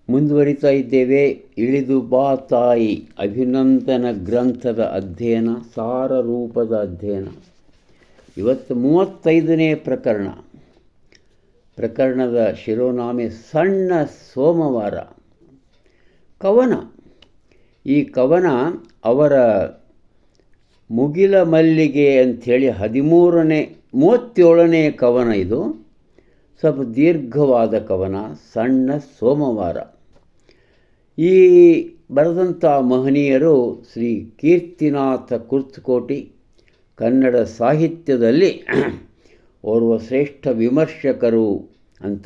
ಮುಂದುವರಿತಾ ಇದ್ದೇವೆ. ಇಳಿದು ಬಾ ತಾಯಿ ಅಭಿನಂದನ ಗ್ರಂಥದ ಅಧ್ಯಯನ, ಸಾರ ರೂಪದ ಅಧ್ಯಯನ. ಇವತ್ತು 35ನೇ ಪ್ರಕರಣದ ಶಿರೋನಾಮೆ ಸಣ್ಣ ಸೋಮವಾರ. ಕವನ. ಈ ಕವನ ಅವರ ಮುಗಿಲ ಮಲ್ಲಿಗೆ ಅಂಥೇಳಿ 37ನೇ ಕವನ. ಇದು ಸ್ವಲ್ಪ ದೀರ್ಘವಾದ ಕವನ, ಸಣ್ಣ ಸೋಮವಾರ. ಈ ಬರೆದಂಥ ಮಹನೀಯರು ಶ್ರೀ ಕೀರ್ತಿನಾಥ ಕುರ್ತಕೋಟಿ. ಕನ್ನಡ ಸಾಹಿತ್ಯದಲ್ಲಿ ಓರ್ವ ಶ್ರೇಷ್ಠ ವಿಮರ್ಶಕರು ಅಂತ.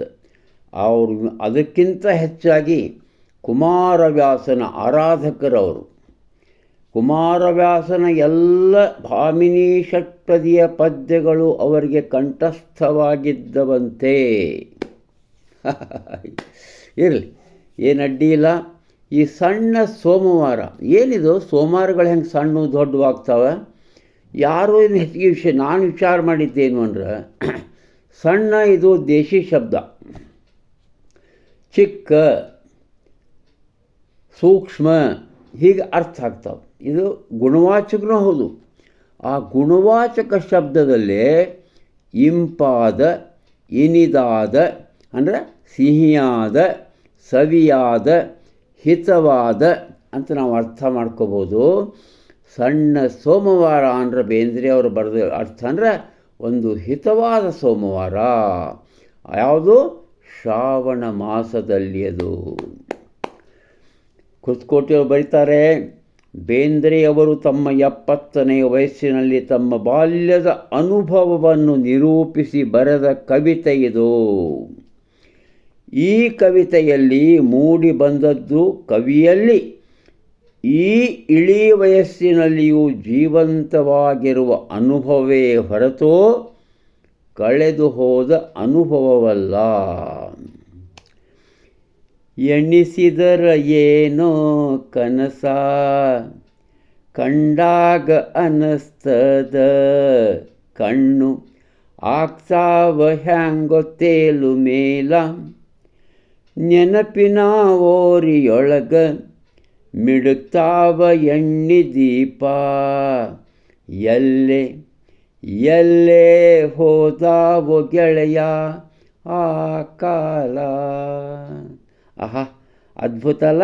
ಅವರು ಅದಕ್ಕಿಂತ ಹೆಚ್ಚಾಗಿ ಕುಮಾರವ್ಯಾಸನ ಆರಾಧಕರವರು. ಕುಮಾರವ್ಯಾಸನ ಎಲ್ಲ ಭಾಮಿನಿ ಷಟ್ಪದಿಯ ಪದ್ಯಗಳು ಅವರಿಗೆ ಕಂಠಸ್ಥವಾಗಿದ್ದವಂತೆ. ಇರಲಿ, ಏನು ಅಡ್ಡಿಯಿಲ್ಲ. ಈ ಸಣ್ಣ ಸೋಮವಾರ ಏನಿದು? ಸೋಮವಾರಗಳು ಹೆಂಗೆ ಸಣ್ಣ ದೊಡ್ಡವಾಗ್ತವೆ? ಯಾರೂ ಇದು ಹೆಚ್ಚಿಗೆ ವಿಷಯ. ನಾನು ವಿಚಾರ ಮಾಡಿದ್ದೇನು ಅಂದ್ರೆ, ಸಣ್ಣ ಇದು ದೇಶಿ ಶಬ್ದ, ಚಿಕ್ಕ, ಸೂಕ್ಷ್ಮ ಹೀಗೆ ಅರ್ಥ ಆಗ್ತಾವೆ. ಇದು ಗುಣವಾಚಕನೂ ಹೌದು. ಆ ಗುಣವಾಚಕ ಶಬ್ದದಲ್ಲೇ ಇಂಪಾದ, ಇನಿದಾದ ಅಂದರೆ ಸಿಹಿಯಾದ, ಸವಿಯಾದ, ಹಿತವಾದ ಅಂತ ನಾವು ಅರ್ಥ ಮಾಡ್ಕೋಬೋದು. ಸಣ್ಣ ಸೋಮವಾರ ಅಂದರೆ ಬೇಂದ್ರೆ ಅವರು ಬರೆದ ಅರ್ಥ ಅಂದರೆ ಒಂದು ಹಿತವಾದ ಸೋಮವಾರ. ಯಾವುದು? ಶ್ರಾವಣ ಮಾಸದಲ್ಲಿ. ಅದು ಕುರ್ತಕೋಟಿಯವರು ಬರೀತಾರೆ, ಬೇಂದ್ರೆಯವರು ತಮ್ಮ 70ನೇ ವಯಸ್ಸಿನಲ್ಲಿ ತಮ್ಮ ಬಾಲ್ಯದ ಅನುಭವವನ್ನು ನಿರೂಪಿಸಿ ಬರೆದ ಕವಿತೆ ಇದು. ಈ ಕವಿತೆಯಲ್ಲಿ ಮೂಡಿ ಬಂದದ್ದು ಕವಿಯಲ್ಲಿ ಈ ಇಳಿ ವಯಸ್ಸಿನಲ್ಲಿಯೂ ಜೀವಂತವಾಗಿರುವ ಅನುಭವವೇ ಹೊರತು ಕಳೆದು ಹೋದ ಅನುಭವವಲ್ಲ. ಎಣಿಸಿದರ ಏನೋ ಕನಸ ಕಂಡಾಗ ಅನಸ್ತದ ಕಣ್ಣು ಆಗ್ತಾವ ಹ್ಯಾಂಗೊ ತೇಲು ಮೇಲ ನೆನಪಿನ ಓರಿಯೊಳಗ ಮಿಡುಕ್ತಾವ ಎಣ್ಣಿ ದೀಪ ಎಲ್ಲೆ ಎಲ್ಲೇ ಹೋದಾವೋ ಗೆಳೆಯ ಆ ಕಾಲ. ಆಹಾ, ಅದ್ಭುತ ಅಲ್ಲ?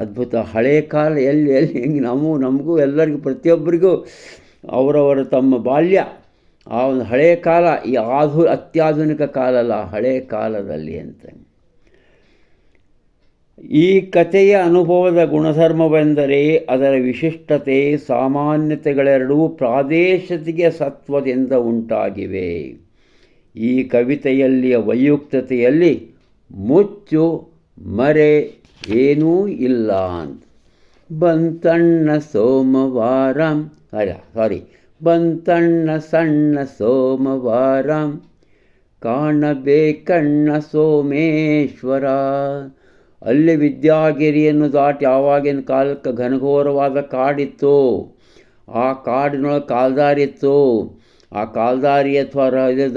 ಅದ್ಭುತ. ಹಳೆಯ ಕಾಲ ಎಲ್ಲಿ ಹೆಂಗೆ ನಮಗೂ ಎಲ್ಲರಿಗೂ ಪ್ರತಿಯೊಬ್ಬರಿಗೂ ಅವರವರ ತಮ್ಮ ಬಾಲ್ಯ, ಆ ಒಂದು ಹಳೆಯ ಕಾಲ, ಈ ಅತ್ಯಾಧುನಿಕ ಕಾಲ ಅಲ್ಲ, ಹಳೆಯ ಕಾಲದಲ್ಲಿ ಅಂತ. ಈ ಕಥೆಯ ಅನುಭವದ ಗುಣಧರ್ಮವೆಂದರೆ ಅದರ ವಿಶಿಷ್ಟತೆ, ಸಾಮಾನ್ಯತೆಗಳೆರಡೂ ಪ್ರಾದೇಶಿಕ ಸತ್ವದಿಂದ ಉಂಟಾಗಿವೆ. ಈ ಕವಿತೆಯಲ್ಲಿಯ ವೈಯುಕ್ತತೆಯಲ್ಲಿ ಮುಚ್ಚು ಮರೆ ಏನೂ ಇಲ್ಲ ಅಂತ. ಬಂತಣ್ಣ ಸೋಮವಾರ, ಬಂತಣ್ಣ ಸಣ್ಣ ಸೋಮವಾರ ಕಾಣಬೇಕಣ್ಣ ಸೋಮೇಶ್ವರ. ಅಲ್ಲಿ ವಿದ್ಯಾಗಿರಿಯನ್ನು ದಾಟಿ ಆವಾಗಿನ ಕಾಲಕ್ಕೆ ಘನಘೋರವಾದ ಕಾಡಿತ್ತು. ಆ ಕಾಡಿನೊಳಗೆ ಕಾಲ್ದಾರಿತ್ತು. ಆ ಕಾಲ್ದಾರಿ ಅಥವಾ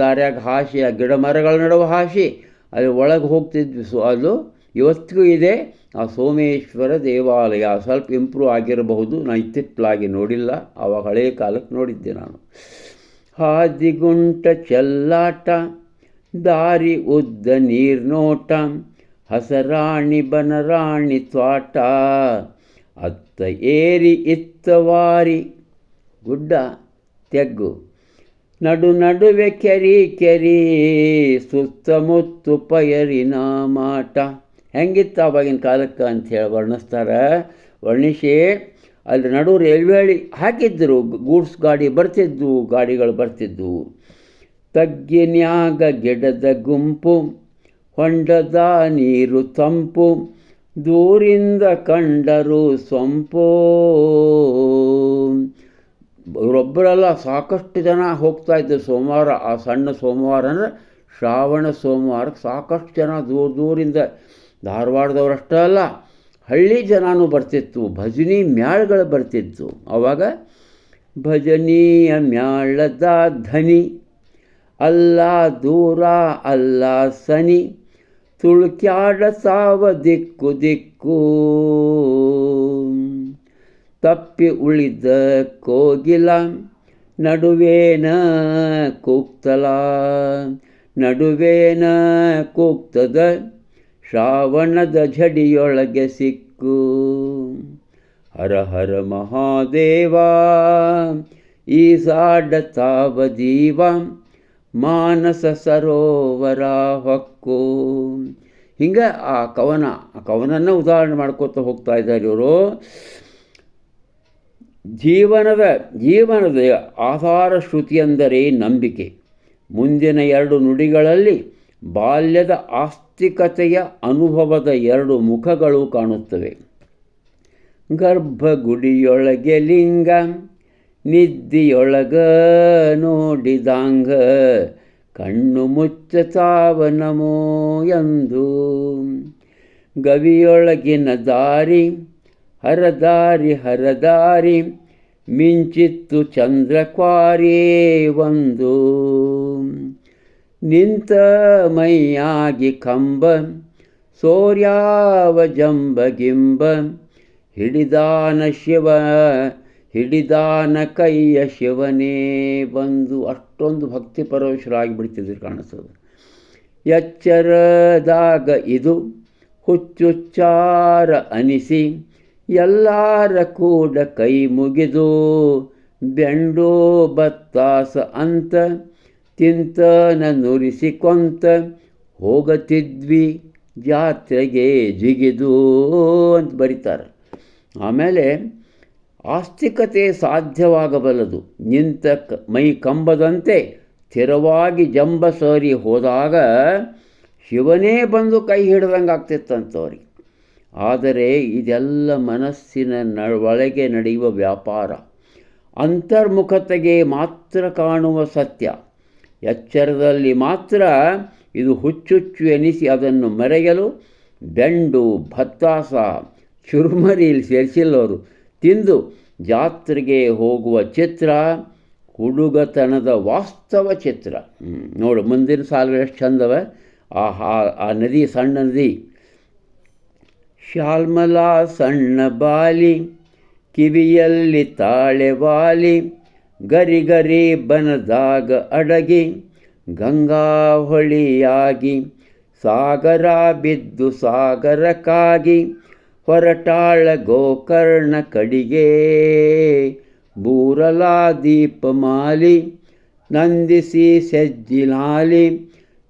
ದಾರಿಯಾಗ ಹಾಸಿ, ಆ ಗಿಡ ಮರಗಳ ನಡುವೆ ಹಾಸಿ ಅಲ್ಲಿ ಒಳಗೆ ಹೋಗ್ತಿದ್ವಿ. ಅದು ಇವತ್ತಿಗೂ ಇದೆ. ಆ ಸೋಮೇಶ್ವರ ದೇವಾಲಯ ಸ್ವಲ್ಪ ಇಂಪ್ರೂವ್ ಆಗಿರಬಹುದು, ನಾನು ಇತ್ತಿತ್ತಲಾಗಿ ನೋಡಿಲ್ಲ, ಆವಾಗ ಹಳೆಯ ಕಾಲಕ್ಕೆ ನೋಡಿದ್ದೆ ನಾನು. ಹಾದಿಗುಂಟ ಚೆಲ್ಲಾಟ, ದಾರಿ ಉದ್ದ ನೀರ್ನೋಟ, ಹಸರಾಣಿ ಬನರಾಣಿ ತ್ವಾಟ, ಅತ್ತ ಏರಿ ಇತ್ತವಾರಿ ಗುಡ್ಡ ತೆಗ್ಗು, ನಡುವೆ ಕೆರಿ ಸುತ್ತಮುತ್ತು ಪಯರಿನ ಮಾಟ. ಹೆಂಗಿತ್ತು ಆವಾಗಿನ ಕಾಲಕ್ಕೆ ಅಂಥೇಳಿ ವರ್ಣಿಸಿ ಅಲ್ಲಿ ನಡು ರೈಲ್ವೆ ಹಳಿ ಹಾಕಿದ್ದರು. ಗೂಡ್ಸ್ ಗಾಡಿಗಳು ಬರ್ತಿದ್ವು. ತಗ್ಗಿನ್ಯಾಗ ಗಿಡದ ಗುಂಪು, ಹೊಂಡದ ನೀರು ತಂಪು, ದೂರಿಂದ ಕಂಡರು ಸೊಂಪು. ಇವರೊಬ್ಬರೆಲ್ಲ ಸಾಕಷ್ಟು ಜನ ಹೋಗ್ತಾಯಿದ್ರು ಸೋಮವಾರ. ಆ ಸಣ್ಣ ಸೋಮವಾರ ಅಂದರೆ ಶ್ರಾವಣ ಸೋಮವಾರಕ್ಕೆ ಸಾಕಷ್ಟು ಜನ ದೂರದಿಂದ, ಧಾರವಾಡದವರಷ್ಟೇ ಅಲ್ಲ, ಹಳ್ಳಿ ಜನನೂ ಬರ್ತಿತ್ತು, ಭಜನಿ ಮ್ಯಾಳ್ಗಳು ಬರ್ತಿತ್ತು. ಆವಾಗ ಭಜನೀಯ ಮ್ಯಾಳದ ಧನಿ, ಅಲ್ಲ ದೂರ ಅಲ್ಲ ಸನಿ, ತುಳ್ಕ್ಯಾಡ ಸಾವ ದಿಕ್ಕು ದಿಕ್ಕು, ತಪ್ಪಿ ಉಳಿದ ಕೋಗಿಲ ನಡುವೇನ ಕೂಗ್ತಲ, ನಡುವೇನ ಕೂಗ್ತದ ಶ್ರಾವಣದ ಝಡಿಯೊಳಗೆ ಸಿಕ್ಕು. ಹರ ಹರ ಮಹಾದೇವ ಈಸಾಡ ತಾವ ಜೀವ, ಮಾನಸ ಸರೋವರ ಹೊಕ್ಕು. ಹಿಂಗೆ ಆ ಕವನನ್ನು ಉದಾಹರಣೆ ಮಾಡ್ಕೋತ ಹೋಗ್ತಾ ಇದ್ದಾರೆ ಇವರು. ಜೀವನದ ಆಧಾರ ಶ್ರುತಿ ಎಂದರೆ ನಂಬಿಕೆ. ಮುಂದಿನ 2 ನುಡಿಗಳಲ್ಲಿ ಬಾಲ್ಯದ ಆಸ್ತಿಕತೆಯ ಅನುಭವದ 2 ಮುಖಗಳು ಕಾಣುತ್ತವೆ. ಗರ್ಭಗುಡಿಯೊಳಗೆ ಲಿಂಗ, ನಿದ್ದಿಯೊಳಗ ನೋಡಿದಾಂಗ, ಕಣ್ಣು ಮುಚ್ಚತಾವ ನಮೋ ಎಂದು. ಗವಿಯೊಳಗಿನ ದಾರಿ ಹರದಾರಿ ಹರದಾರಿ, ಮಿಂಚಿತ್ತು ಚಂದ್ರಕ್ವಾರೇ ಒಂದು. ನಿಂತ ಮೈಯಾಗಿ ಕಂಬ ಸೂರ್ಯಾವ ಜಂಬಗಿಂಬ, ಹಿಡಿದಾನ ಕೈಯ ಶಿವನೇ ಬಂದು. ಅಷ್ಟೊಂದು ಭಕ್ತಿ ಪರವಶರಾಗಿ ಬಿಡ್ತಿದ್ರು ಕಾಣಿಸ್ತದೆ. ಎಚ್ಚರದಾಗ ಇದು ಹುಚ್ಚುಚ್ಚಾರ ಅನಿಸಿ, ಎಲ್ಲಾರ ಕೂಡ ಕೈ ಮುಗಿದು, ಬೆಂಡು ಬತ್ತಾಸ ಅಂತ ತಿಂತನ ನುರಿಸಿಕೊಂತ, ಹೋಗತಿದ್ವಿ ಜಾತ್ರೆಗೆ ಜಿಗಿದು ಅಂತ ಬರೀತಾರೆ. ಆಮೇಲೆ ಆಸ್ತಿಕತೆ ಸಾಧ್ಯವಾಗಬಲ್ಲದು ನಿಂತ ಮೈ ಕಂಬದಂತೆ ಸ್ಥಿರವಾಗಿ ಜಂಬ ಸರಿ ಹೋದಾಗ ಶಿವನೇ ಬಂದು ಕೈ ಹಿಡ್ದಂಗೆ ಆಗ್ತಿತ್ತಂತವ್ರಿಗೆ. ಆದರೆ ಇದೆಲ್ಲ ಮನಸ್ಸಿನ ಒಳಗೆ ನಡೆಯುವ ವ್ಯಾಪಾರ, ಅಂತರ್ಮುಖತೆಗೆ ಮಾತ್ರ ಕಾಣುವ ಸತ್ಯ. ಎಚ್ಚರದಲ್ಲಿ ಮಾತ್ರ ಇದು ಹುಚ್ಚುಚ್ಚು ಎನಿಸಿ ಅದನ್ನು ಮರೆಯಲು ಬೆಂಡು ಭತ್ತಾಸ ಚುರುಮರಿ ಇಲ್ಲಿ ಸೇರಿಸಿಲ್ಲವರು ತಿಂದು ಜಾತ್ರೆಗೆ ಹೋಗುವ ಚಿತ್ರ ಹುಡುಗತನದ ವಾಸ್ತವ ಚಿತ್ರ. ನೋಡು ಮುಂದಿನ ಸಾಲು ಎಷ್ಟು ಚಂದವ. ಆ ನದಿ ಸಣ್ಣ ನದಿ. ಶಾಲ್ಮಲಾ ಸಣ್ಣ ಬಾಲಿ, ಕಿವಿಯಲ್ಲಿ ತಾಳೆವಾಲಿ, ಗರಿ ಗರಿ ಬನದಾಗ ಅಡಗಿ, ಗಂಗಾ ಹೊಳಿಯಾಗಿ ಸಾಗರ ಬಿದ್ದು ಸಾಗರಕ್ಕಾಗಿ, ಹೊರಟಾಳ ಗೋಕರ್ಣ ಕಡಿಗೆ ಬೂರಲಾ ದೀಪಮಾಲಿ, ನಂದಿಸಿ ಸೆಜ್ಜಿಲಾಲಿ,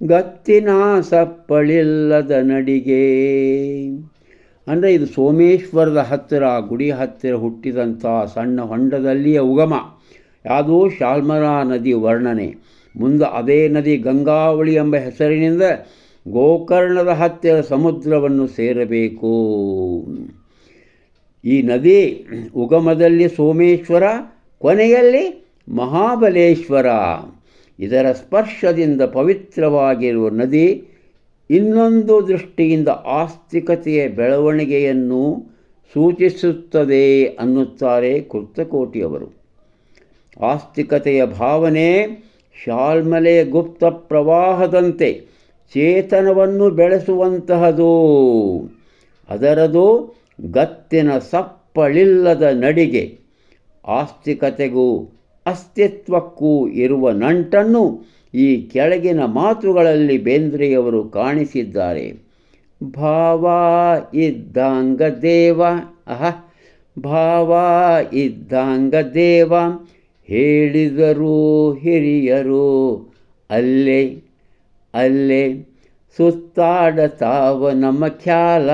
ಗತ್ತಿನ ಸಪ್ಪಳಿಲ್ಲದ ನಡಿಗೆ. ಅಂದರೆ ಇದು ಸೋಮೇಶ್ವರದ ಹತ್ತಿರ, ಗುಡಿ ಹತ್ತಿರ ಹುಟ್ಟಿದಂಥ ಸಣ್ಣ ಹೊಂಡದಲ್ಲಿಯ ಉಗಮ. ಯಾವುದೋ ಶಾಲ್ಮಲಾ ನದಿ ವರ್ಣನೆ. ಮುಂದೆ ಅದೇ ನದಿ ಗಂಗಾವಳಿ ಎಂಬ ಹೆಸರಿನಿಂದ ಗೋಕರ್ಣದ ಹತ್ತಿರ ಸಮುದ್ರವನ್ನು ಸೇರಬೇಕು. ಈ ನದಿ ಉಗಮದಲ್ಲಿ ಸೋಮೇಶ್ವರ, ಕೊನೆಯಲ್ಲಿ ಮಹಾಬಲೇಶ್ವರ. ಇದರ ಸ್ಪರ್ಶದಿಂದ ಪವಿತ್ರವಾಗಿರುವ ನದಿ ಇನ್ನೊಂದು ದೃಷ್ಟಿಯಿಂದ ಆಸ್ತಿಕತೆಯ ಬೆಳವಣಿಗೆಯನ್ನು ಸೂಚಿಸುತ್ತದೆ ಅನ್ನುತ್ತಾರೆ ಕುರ್ತಕೋಟಿಯವರು. ಆಸ್ತಿಕತೆಯ ಭಾವನೆ ಶಾಲ್ಮಲೆಯ ಗುಪ್ತ ಪ್ರವಾಹದಂತೆ ಚೇತನವನ್ನು ಬೆಳೆಸುವಂತಹದು. ಅದರದು ಗತ್ತಿನ ಸಪ್ಪಳಿಲ್ಲದ ನಡಿಗೆ. ಆಸ್ತಿಕತೆಗೂ ಅಸ್ತಿತ್ವಕ್ಕೂ ಇರುವ ನಂಟನ್ನು ಈ ಕೆಳಗಿನ ಮಾತುಗಳಲ್ಲಿ ಬೇಂದ್ರೆಯವರು ಕಾಣಿಸಿದ್ದಾರೆ. ಭಾವ ಇದ್ದಂಗ ದೇವ, ಭಾವ ಇದ್ದಂಗ ದೇವ, ಹೇಳಿದರು ಹಿರಿಯರು ಅಲ್ಲೇ ಅಲ್ಲೇ, ಸುತ್ತಾಡತಾವ ನಮ್ಮ ಖ್ಯಾಲ.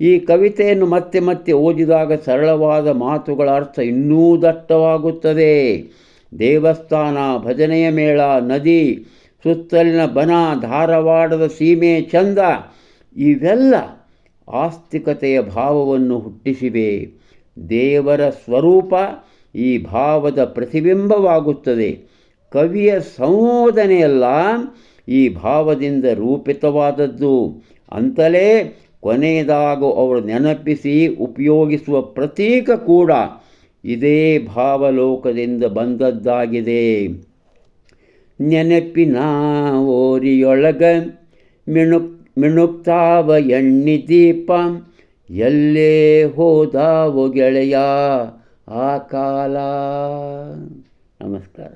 ಈ ಕವಿತೆಯನ್ನು ಮತ್ತೆ ಮತ್ತೆ ಓದಿದಾಗ ಸರಳವಾದ ಮಾತುಗಳ ಅರ್ಥ ಇನ್ನೂ ದಟ್ಟವಾಗುತ್ತದೆ. ದೇವಸ್ಥಾನ, ಭಜನೆಯ ಮೇಳ, ನದಿ, ಸುತ್ತಲಿನ ಬನ, ಧಾರವಾಡದ ಸೀಮೆ ಚಂದ, ಇವೆಲ್ಲ ಆಸ್ತಿಕತೆಯ ಭಾವವನ್ನು ಹುಟ್ಟಿಸಿವೆ. ದೇವರ ಸ್ವರೂಪ ಈ ಭಾವದ ಪ್ರತಿಬಿಂಬವಾಗುತ್ತದೆ. ಕವಿಯ ಸಂಬೋಧನೆಯೆಲ್ಲ ಈ ಭಾವದಿಂದ ರೂಪಿತವಾದದ್ದು. ಅಂತಲೇ ಕೊನೆಯದಾಗೂ ಅವರು ನೆನಪಿಸಿ ಉಪಯೋಗಿಸುವ ಪ್ರತೀಕ ಕೂಡ ಇದೇ ಭಾವಲೋಕದಿಂದ ಬಂದದ್ದಾಗಿದೆ. ನೆನಪಿನ ಓರಿಯೊಳಗ ಮಿಣುಕ್ತಾವ ಎಣ್ಣಿ ದೀಪ, ಎಲ್ಲೇ ಹೋದಾವು ಗೆಳೆಯ ಆ ಕಾಲ. ನಮಸ್ಕಾರ.